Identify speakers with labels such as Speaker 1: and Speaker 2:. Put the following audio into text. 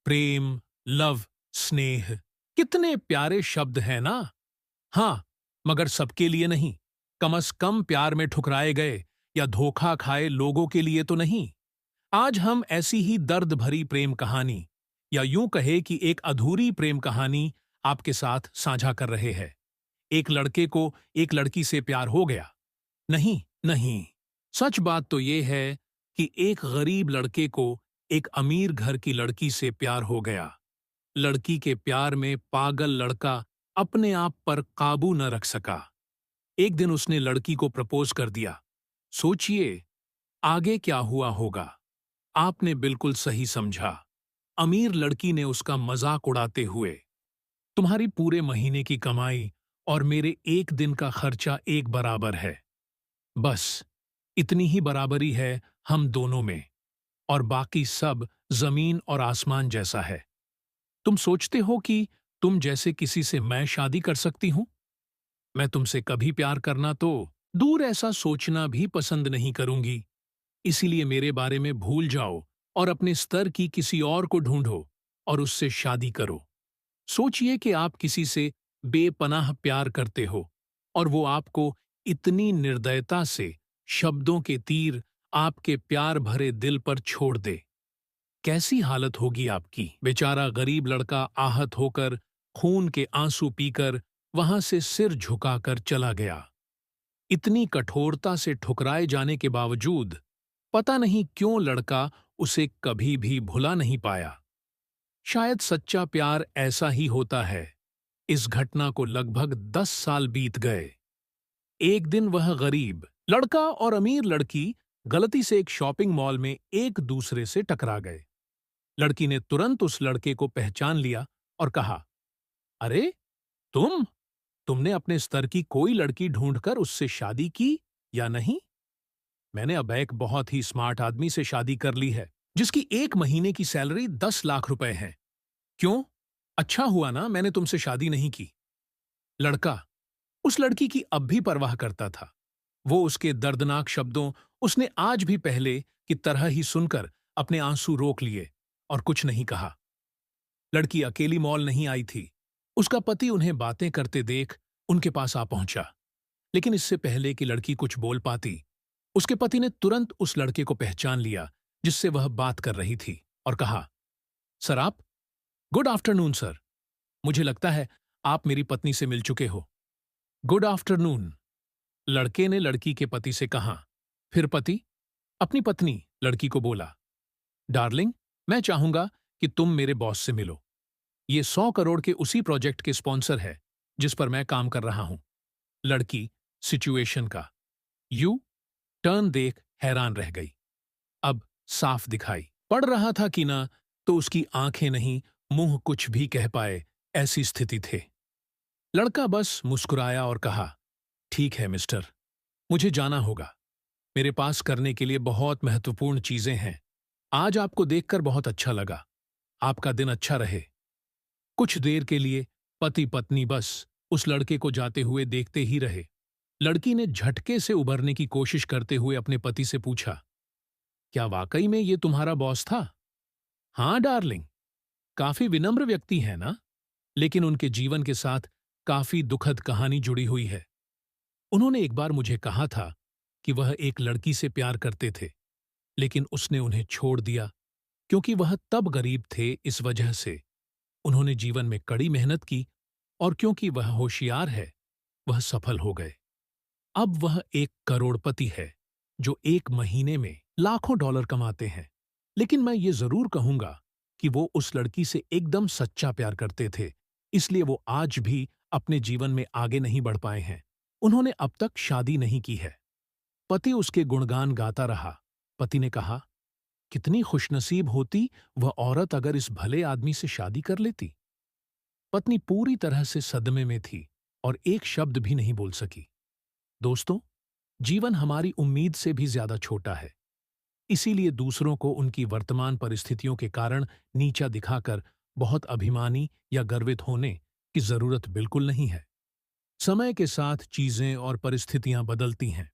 Speaker 1: प्रेम, love, स्नेह, कितने प्यारे शब्द हैं ना। हाँ, मगर सबके लिए नहीं। कम से कम प्यार में ठुकराए गए या धोखा खाए लोगों के लिए तो नहीं। आज हम ऐसी ही दर्द भरी प्रेम कहानी, या यूं कहे कि एक अधूरी प्रेम कहानी, आपके साथ साझा कर रहे हैं। एक लड़के को एक लड़की से प्यार हो गया। नहीं, नहीं। सच बात तो ये है कि एक गरीब लड़के को एक अमीर घर की लड़की से प्यार हो गया। लड़की के प्यार में पागल लड़का अपने आप पर काबू न रख सका। एक दिन उसने लड़की को प्रपोज कर दिया। सोचिए, आगे क्या हुआ होगा। आपने बिल्कुल सही समझा। अमीर लड़की ने उसका मजाक उड़ाते हुए, तुम्हारी पूरे महीने की कमाई और मेरे एक दिन का खर्चा एक बराबर है। बस इतनी ही बराबरी है हम दोनों में, और बाकी सब जमीन और आसमान जैसा है। तुम सोचते हो कि तुम जैसे किसी से मैं शादी कर सकती हूं? मैं तुमसे कभी प्यार करना तो दूर, ऐसा सोचना भी पसंद नहीं करूंगी। इसीलिए मेरे बारे में भूल जाओ और अपने स्तर की किसी और को ढूंढो और उससे शादी करो। सोचिए कि आप किसी से बेपनाह प्यार करते हो और वो आपको इतनी निर्दयता से शब्दों के तीर आपके प्यार भरे दिल पर छोड़ दे। कैसी हालत होगी आपकी। बेचारा गरीब लड़का आहत होकर, खून के आंसू पीकर वहां से सिर झुकाकर चला गया। इतनी कठोरता से ठुकराए जाने के बावजूद पता नहीं क्यों लड़का उसे कभी भी भुला नहीं पाया। शायद सच्चा प्यार ऐसा ही होता है। इस घटना को लगभग 10 साल बीत गए। एक दिन वह गरीब लड़का और अमीर लड़की गलती से एक शॉपिंग मॉल में एक दूसरे से टकरा गए। लड़की ने तुरंत उस लड़के को पहचान लिया और कहा, अरे तुम तुमने अपने स्तर की कोई लड़की ढूंढकर उससे शादी की या नहीं? मैंने अब एक बहुत ही स्मार्ट आदमी से शादी कर ली है, जिसकी एक महीने की सैलरी 10 लाख रुपए है। क्यों? अच्छा हुआ ना मैंने तुमसे शादी नहीं की। लड़का उस लड़की की अब भी परवाह करता था। वो उसके दर्दनाक शब्दों उसने आज भी पहले की तरह ही सुनकर अपने आंसू रोक लिए और कुछ नहीं कहा। लड़की अकेली मॉल नहीं आई थी। उसका पति उन्हें बातें करते देख उनके पास आ पहुंचा। लेकिन इससे पहले कि लड़की कुछ बोल पाती, उसके पति ने तुरंत उस लड़के को पहचान लिया जिससे वह बात कर रही थी और कहा, सर आप? Good afternoon sir. मुझे लगता है आप मेरी पत्नी से मिल चुके हो। गुड आफ्टरनून, लड़के ने लड़की के पति से कहा। फिर पति अपनी पत्नी लड़की को बोला, डार्लिंग, मैं चाहूंगा कि तुम मेरे बॉस से मिलो। ये 100 करोड़ के उसी प्रोजेक्ट के स्पॉन्सर है जिस पर मैं काम कर रहा हूं। लड़की सिचुएशन का यू टर्न देख हैरान रह गई। अब साफ दिखाई पड़ रहा था कि ना तो उसकी आंखें नहीं, मुंह कुछ भी कह पाए, ऐसी स्थिति थे। लड़का बस मुस्कुराया और कहा, ठीक है मिस्टर, मुझे जाना होगा। मेरे पास करने के लिए बहुत महत्वपूर्ण चीजें हैं। आज आपको देखकर बहुत अच्छा लगा। आपका दिन अच्छा रहे। कुछ देर के लिए पति पत्नी बस उस लड़के को जाते हुए देखते ही रहे। लड़की ने झटके से उभरने की कोशिश करते हुए अपने पति से पूछा, क्या वाकई में ये तुम्हारा बॉस था? हाँ डार्लिंग, काफी विनम्र व्यक्ति है ना, लेकिन उनके जीवन के साथ काफी दुखद कहानी जुड़ी हुई है। उन्होंने एक बार मुझे कहा था कि वह एक लड़की से प्यार करते थे, लेकिन उसने उन्हें छोड़ दिया क्योंकि वह तब गरीब थे। इस वजह से उन्होंने जीवन में कड़ी मेहनत की और क्योंकि वह होशियार है, वह सफल हो गए। अब वह एक करोड़पति है जो एक महीने में लाखों डॉलर कमाते हैं। लेकिन मैं ये जरूर कहूंगा कि वो उस लड़की से एकदम सच्चा प्यार करते थे, इसलिए वो आज भी अपने जीवन में आगे नहीं बढ़ पाए हैं। उन्होंने अब तक शादी नहीं की है। पति उसके गुणगान गाता रहा। पति ने कहा, कितनी खुशनसीब होती वह औरत अगर इस भले आदमी से शादी कर लेती। पत्नी पूरी तरह से सदमे में थी और एक शब्द भी नहीं बोल सकी। दोस्तों, जीवन हमारी उम्मीद से भी ज्यादा छोटा है। इसीलिए दूसरों को उनकी वर्तमान परिस्थितियों के कारण नीचा दिखाकर बहुत अभिमानी या गर्वित होने की जरूरत बिल्कुल नहीं है। समय के साथ चीजें और परिस्थितियां बदलती हैं।